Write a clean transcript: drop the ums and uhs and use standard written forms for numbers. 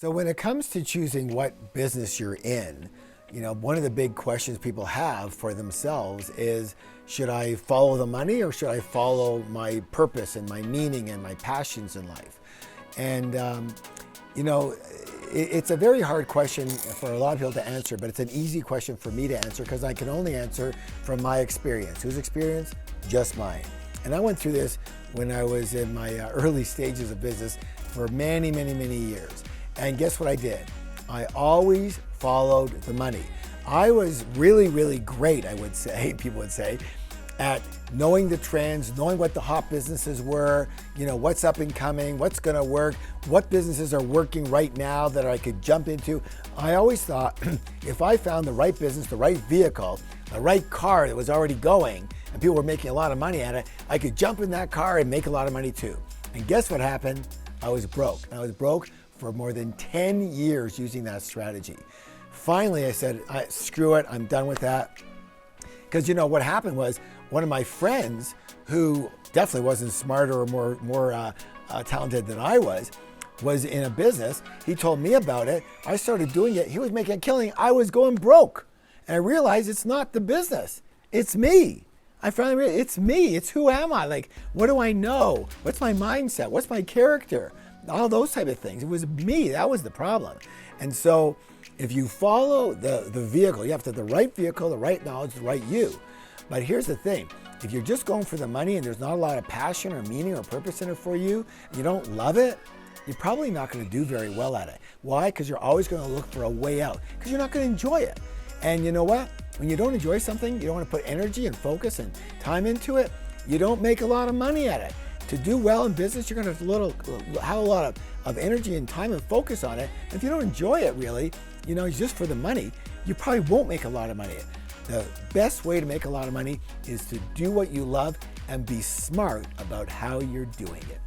So when it comes to choosing what business you're in, one of the big questions people have for themselves is, should I follow the money or should I follow my purpose and my meaning and my passions in life? And, it's a very hard question for a lot of people to answer, but it's an easy question for me to answer because I can only answer from my experience. Whose experience? Just mine. And I went through this when I was in my early stages of business for many, many, many years. And guess what I did? I always followed the money. I was really, really great, I would say, people would say, at knowing the trends, knowing what the hot businesses were, what's up and coming, what's gonna work, what businesses are working right now that I could jump into. I always thought if I found the right business, the right vehicle, the right car that was already going, and people were making a lot of money at it, I could jump in that car and make a lot of money too. And guess what happened? I was broke. I was broke for more than 10 years using that strategy. Finally, I said, screw it, I'm done with that. Because what happened was, one of my friends, who definitely wasn't smarter or more talented than I was in a business. He told me about it. I started doing it. He was making a killing. I was going broke. And I realized it's not the business. It's me. I finally realized it's me. It's who am I? Like, what do I know? What's my mindset? What's my character? All those type of things. It was me. That was the problem. And so if you follow the vehicle, you have to have the right vehicle, the right knowledge, the right you. But here's the thing. If you're just going for the money and there's not a lot of passion or meaning or purpose in it for you, and you don't love it, you're probably not going to do very well at it. Why? Because you're always going to look for a way out because you're not going to enjoy it. And you know what? When you don't enjoy something, you don't want to put energy and focus and time into it, you don't make a lot of money at it. To do well in business, you're going to have a lot of energy and time and focus on it. And if you don't enjoy it really, just for the money, you probably won't make a lot of money. The best way to make a lot of money is to do what you love and be smart about how you're doing it.